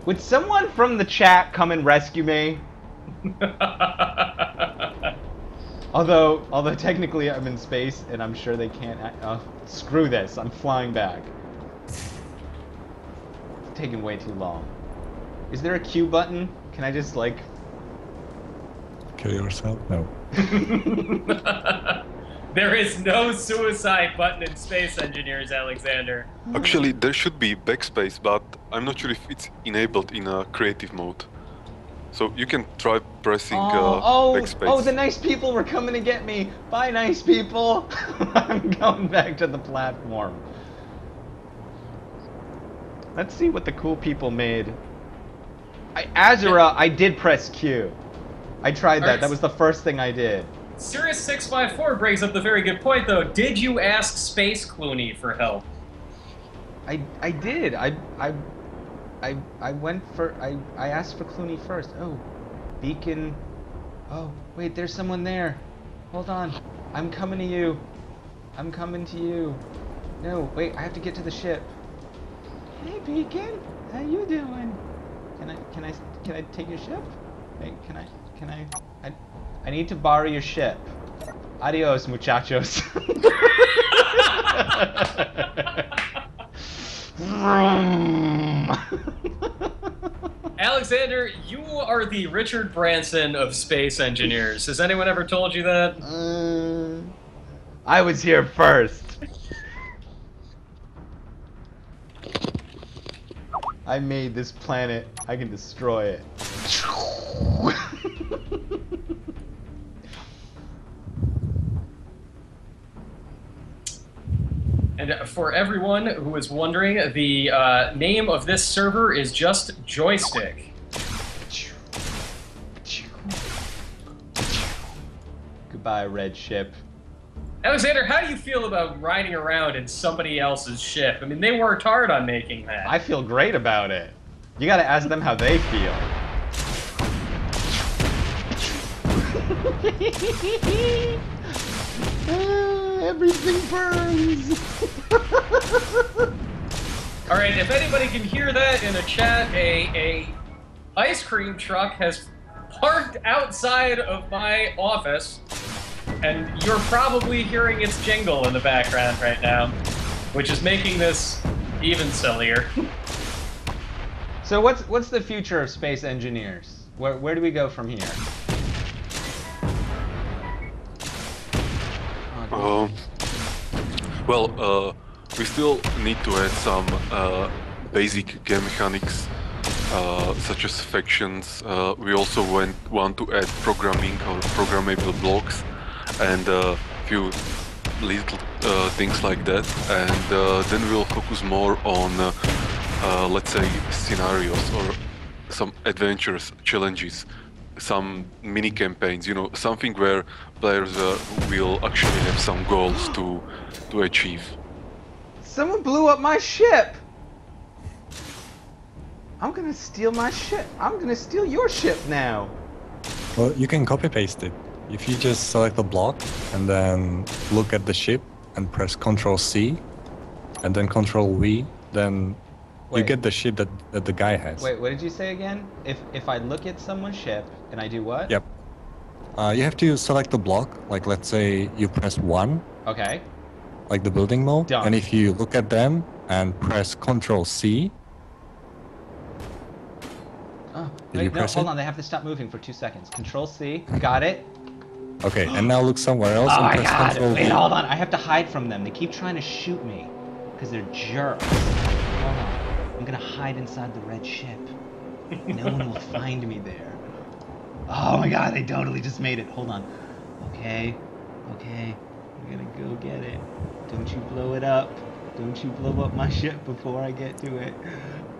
Would someone from the chat come and rescue me? Although technically I'm in space and I'm sure they can't. Screw this! I'm flying back. It's taking way too long. Is there a Q button? Can I just like Kill yourself? No. There is no suicide button in Space Engineers, Alexander. Actually, there should be backspace, but I'm not sure if it's enabled in a creative mode. So you can try pressing backspace. Oh, the nice people were coming to get me. Bye, nice people. I'm going back to the platform. Let's see what the cool people made. Azura, I did press Q. I tried that. That was the first thing I did. Sirius 654 brings up the very good point, though. Did you ask Space Clooney for help? I did. I went for I asked for Clooney first. Oh, beacon. Oh, wait, there's someone there. Hold on. I'm coming to you. I'm coming to you. No, wait, I have to get to the ship. Hey, beacon. How you doing? Can I take your ship? Wait, can I I need to borrow your ship. Adios, muchachos. Alexander, you are the Richard Branson of Space Engineers. Has anyone ever told you that? I was here first. I made this planet. I can destroy it. And for everyone who is wondering, the name of this server is just Joystiq. Goodbye, red ship. Alexander, how do you feel about riding around in somebody else's ship? I mean, they worked hard on making that. I feel great about it. You gotta ask them how they feel. Everything burns. All right, if anybody can hear that in a chat, a ice cream truck has parked outside of my office, and you're probably hearing its jingle in the background right now, which is making this even sillier. So what's the future of Space Engineers? Where do we go from here? We still need to add some basic game mechanics, such as factions. We also want to add programming or programmable blocks and a few little things like that. And then we'll focus more on, let's say, scenarios or some adventures, challenges, some mini campaigns, you know, something where players will actually have some goals to achieve. Someone blew up my ship! I'm gonna steal my ship. I'm gonna steal your ship now. Well, you can copy paste it. If you just select a block and then look at the ship and press Ctrl C and then Ctrl V, then You get the ship that the guy has. Wait, what did you say again? If I look at someone's ship and I do what? Yep. You have to select a block. Like let's say you press 1. Okay. Like the building mode. Done. And if you look at them and press Control C. Oh, Did you wait, no, press hold it? on. They have to stop moving for 2 seconds. Control C. Got it. Okay, and now look somewhere else Oh and my press god! Control Wait, V. hold on. I have to hide from them. They keep trying to shoot me because they're jerks. Hold on. I'm gonna hide inside the red ship. No one will find me there. Oh my god! I totally just made it. Hold on. Okay. Okay. I'm gonna go get it. Don't you blow it up. Don't you blow up my ship before I get to it.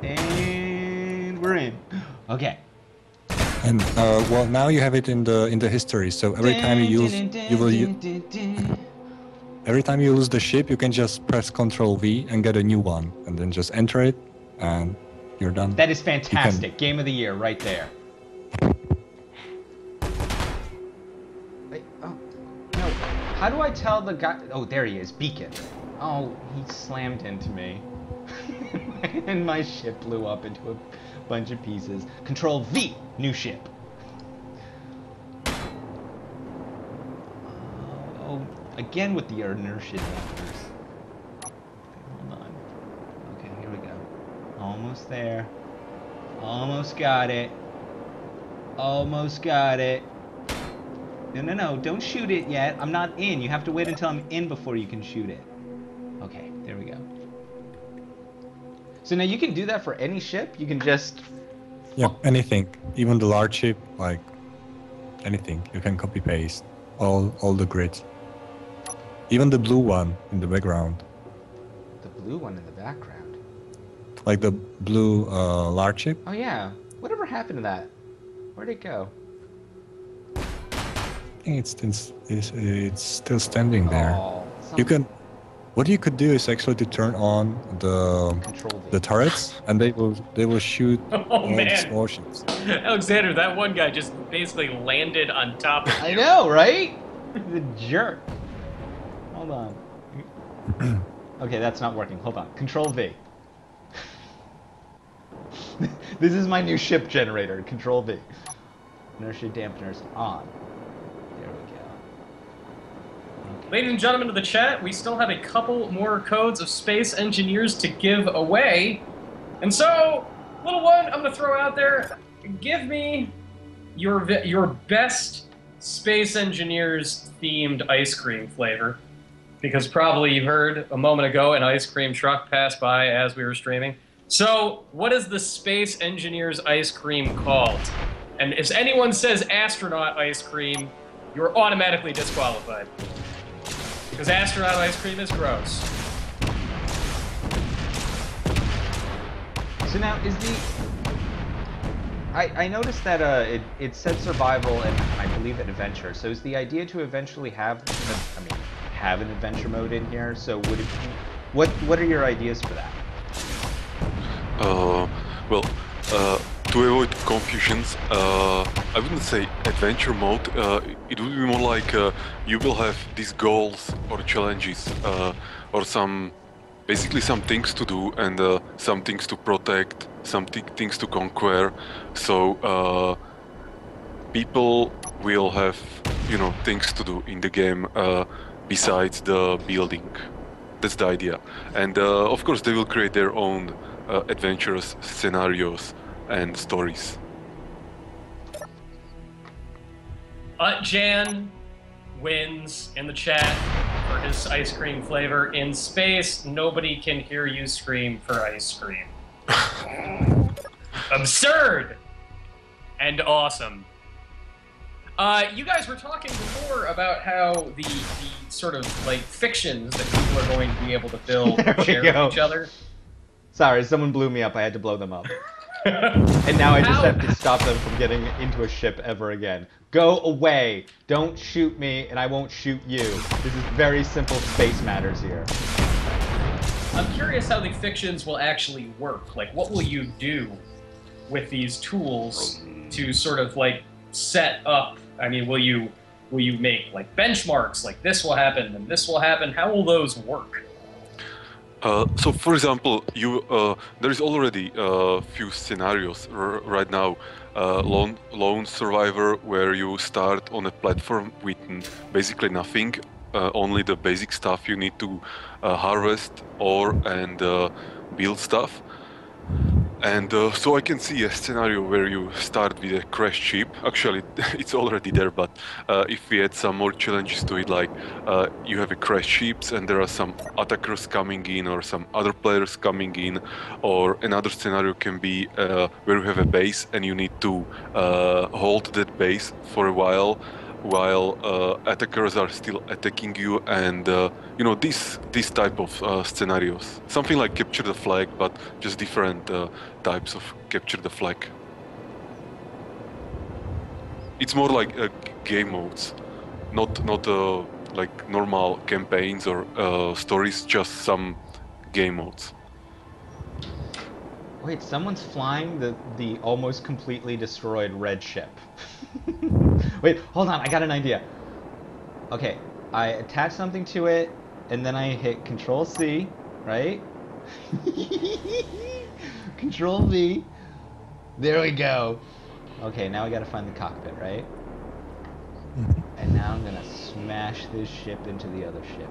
And we're in. Okay. And well, now you have it in the history. So every time you use, every time you lose the ship, you can just press Control V and get a new one, and then just enter it, and you're done. That is fantastic. Game of the year right there. Wait, oh, no. How do I tell the guy? Oh, there he is. Beacon. Oh, he slammed into me. And my ship blew up into a bunch of pieces. Control V, new ship. Oh, again with the inertia dampers. Hold on. Okay, here we go. Almost there. Almost got it. Almost got it. No, no, no, don't shoot it yet. I'm not in. You have to wait until I'm in before you can shoot it. Okay, there we go. So now you can do that for any ship? You can just... Yeah, anything. Even the large ship, like anything. You can copy paste all the grids. Even the blue one in the background. The blue one in the background. Like the blue large ship. Oh yeah. Whatever happened to that? Where'd it go? I think it's still standing there. Oh, You can... What you could do is actually to turn on the turrets, and they will shoot all the small ships. Alexander, that one guy just basically landed on top of you. I know, right? The jerk. Hold on. Okay, that's not working. Hold on. Control V. This is my new ship generator. Control V. Inertia dampeners on. There we go. Okay. Ladies and gentlemen of the chat, we still have a couple more codes of Space Engineers to give away. And so, little one, I'm going to throw out there, give me your best Space Engineers themed ice cream flavor. Because probably you heard a moment ago an ice cream truck pass by as we were streaming. So, what is the Space Engineers ice cream called? And if anyone says astronaut ice cream, you're automatically disqualified. Because astronaut ice cream is gross. So now, is the... I noticed that it said survival and I believe adventure. So is the idea to eventually have, have an adventure mode in here? So would it... What are your ideas for that? Well, to avoid confusions, I wouldn't say adventure mode. It would be more like you will have these goals or challenges or basically some things to do and some things to protect, some things to conquer. So people will have, things to do in the game besides the building. That's the idea. And of course they will create their own adventurous scenarios and stories. Jan wins in the chat for his ice cream flavor. In space, nobody can hear you scream for ice cream. Absurd and awesome. You guys were talking before about how the sort of like fictions that people are going to be able to build and share with each other. Sorry, someone blew me up. I had to blow them up. And now I just have to stop them from getting into a ship ever again. Go away. Don't shoot me, and I won't shoot you. This is very simple space matters here. I'm curious how the fictions will actually work. Like, what will you do with these tools to sort of like set up? I mean, will you make like benchmarks? Like this will happen and this will happen. How will those work? So, for example, there is already a few scenarios right now. Lone survivor, where you start on a platform with basically nothing, only the basic stuff you need to harvest, ore, and build stuff. And so I can see a scenario where you start with a crashed ship. Actually, it's already there, but if we add some more challenges to it, like you have a crashed ships and there are some attackers coming in or some other players coming in, or another scenario can be where you have a base and you need to hold that base for a while attackers are still attacking you, and you know, these type of scenarios, something like capture the flag, but just different types of capture the flag. It's more like game modes, not like normal campaigns or stories, just some game modes. Wait, someone's flying the almost completely destroyed red ship. Wait, hold on, I got an idea. Okay, I attach something to it, and then I hit Control C, right? Control V. There we go. Okay, now I gotta find the cockpit, right? And now I'm gonna smash this ship into the other ship.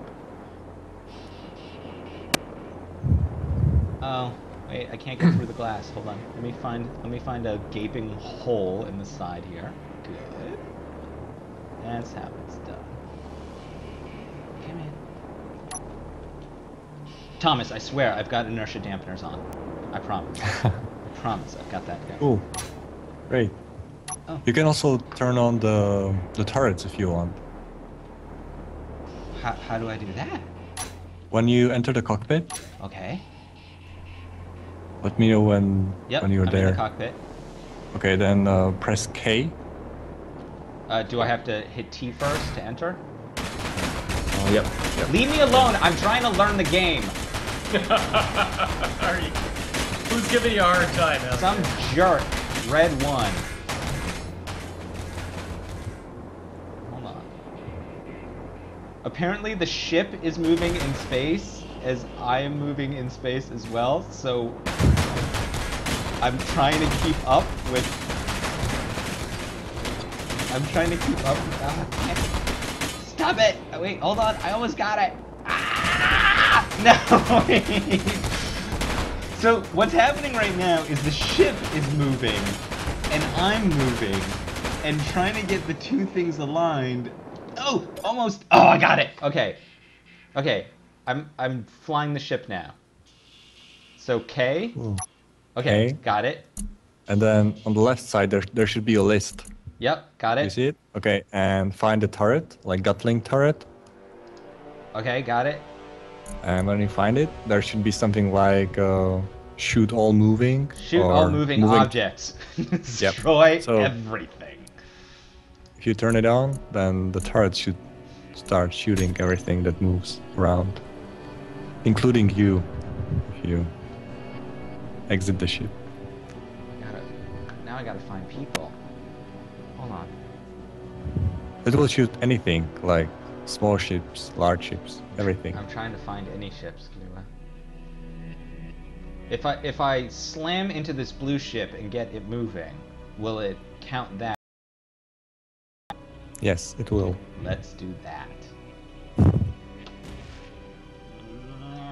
Oh, wait, I can't go through the glass. Hold on. Let me find a gaping hole in the side here. Good. That's how it's done. Come in. Thomas, I swear I've got inertia dampeners on. I promise. I promise I've got that going. Cool. Great. Oh. You can also turn on the turrets if you want. How do I do that? When you enter the cockpit, Okay. let me know when you're I'm there. in the cockpit. Okay, then press K. Do I have to hit T first to enter? Yep. Leave me alone! I'm trying to learn the game! Who's giving you a hard time, Al? Some jerk. Red 1. Hold on. Apparently the ship is moving in space as I am moving in space as well, so I'm trying to keep up with... Stop it! Oh, wait, hold on. I almost got it. Ah! No! Wait. So what's happening right now is the ship is moving, and I'm moving, and trying to get the two things aligned. Oh, almost. Oh, I got it. Okay. Okay. I'm flying the ship now. So K. Ooh. Okay, K. got it. And then on the left side, there should be a list. Yep, got You it. see it? Okay, and find the turret, like Gatling turret. Okay, got it. And when you find it, there should be something like shoot all moving. Shoot or all moving objects. Destroy So- everything. If you turn it on, then the turret should start shooting everything that moves around, including you, if you exit the ship. Now I gotta find people. Hold on. It will shoot anything, like small ships, large ships, everything. I'm trying to find any ships. If I slam into this blue ship and get it moving, will it count that? Yes, it will. Let's do that.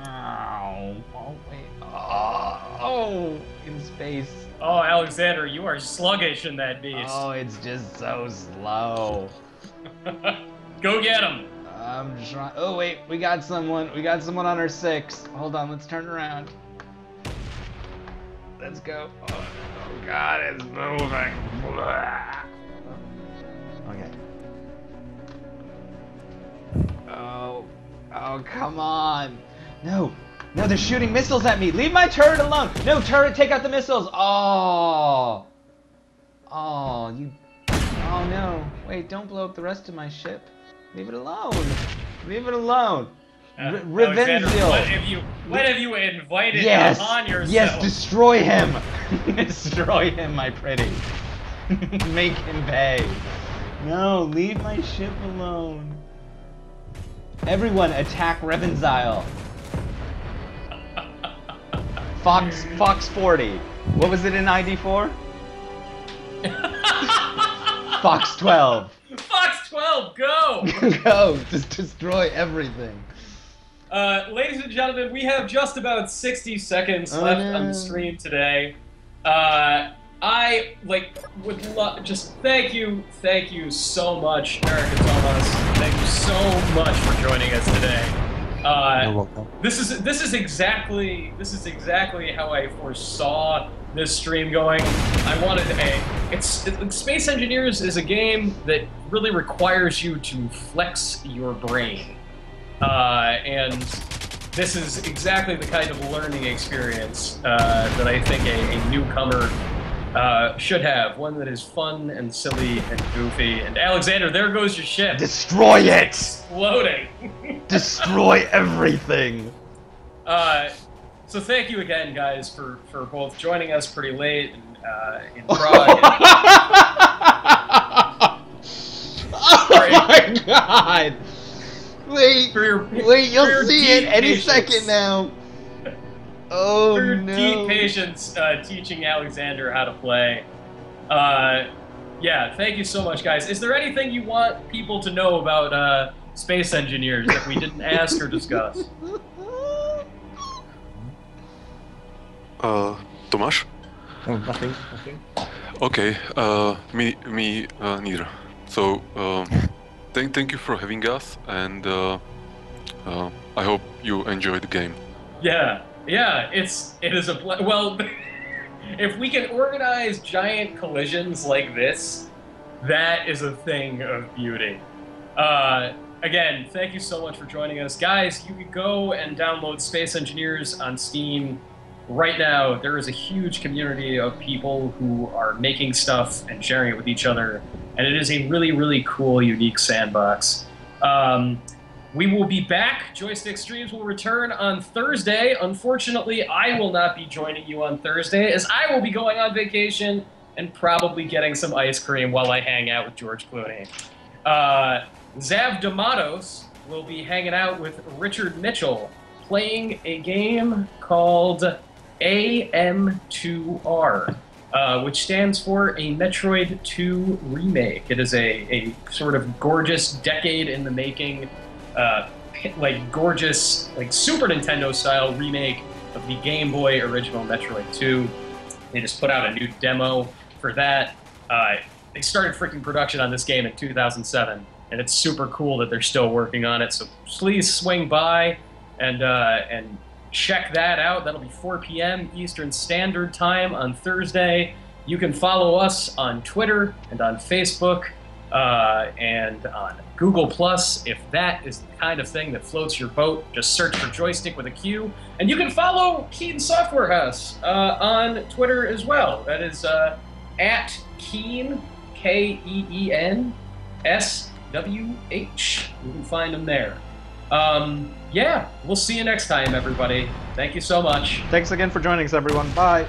Oh wait. Oh, in space. Oh, Alexander, you are sluggish in that beast. Oh, it's just so slow. Go get him. I'm trying. Oh wait, we got someone. We got someone on our 6. Hold on, let's turn around. Let's go. Oh God, it's moving. Okay. Oh, come on. No, they're shooting missiles at me. Leave my turret alone. No, turret, take out the missiles. Oh, you. Oh no. Wait, don't blow up the rest of my ship. Leave it alone. Leave it alone. Alexander, Revengeal. what have you invited Yes. upon yourself? Yes, destroy him. Destroy him, my pretty. Make him pay. No, leave my ship alone. Everyone attack Revengeal. Fox 40. What was it in ID4? Fox 12. Fox 12, go! Go, just destroy everything. Ladies and gentlemen, we have just about 60 seconds left on the stream today. I would just thank you so much, Eric and Thomas. Thank you so much for joining us today. You're welcome. This is exactly how I foresaw this stream going. I wanted Space Engineers is a game that really requires you to flex your brain, and this is exactly the kind of learning experience that I think a newcomer should have. One that is fun and silly and goofy. And Alexander, there goes your ship. Destroy it! Exploding. Destroy everything. So thank you again, guys, for both joining us pretty late in Prague. Oh my god! Wait, you'll see it any second now. Oh, for your no. deep patience teaching Alexander how to play. Yeah, thank you so much, guys. Is there anything you want people to know about Space Engineers that we didn't ask or discuss? Tomáš? Oh, nothing. Okay, me neither. So, thank you for having us, and I hope you enjoy the game. Yeah, it is a well. If we can organize giant collisions like this, that is a thing of beauty. Again, thank you so much for joining us, guys. You can go and download Space Engineers on Steam right now. There is a huge community of people who are making stuff and sharing it with each other, and it is a really, really cool, unique sandbox. We will be back. Joystiq streams will return on Thursday. Unfortunately, I will not be joining you on Thursday, as I will be going on vacation and probably getting some ice cream while I hang out with George Clooney. Zav D'Amatos will be hanging out with Richard Mitchell, playing a game called AM2R, which stands for a Metroid 2 remake. It is a sort of gorgeous, decade-in-the-making, gorgeous, Super Nintendo-style remake of the Game Boy original Metroid 2. They just put out a new demo for that. They started freaking production on this game in 2007, and it's super cool that they're still working on it. So please swing by and check that out. That'll be 4 p.m. Eastern Standard Time on Thursday. You can follow us on Twitter and on Facebook and on Google+, if that is the kind of thing that floats your boat. Just search for Joystiq with a Q. And you can follow Keen Software House on Twitter as well. That is at Keen, KEENSWH. You can find them there. Yeah, we'll see you next time, everybody. Thank you so much. Thanks again for joining us, everyone. Bye.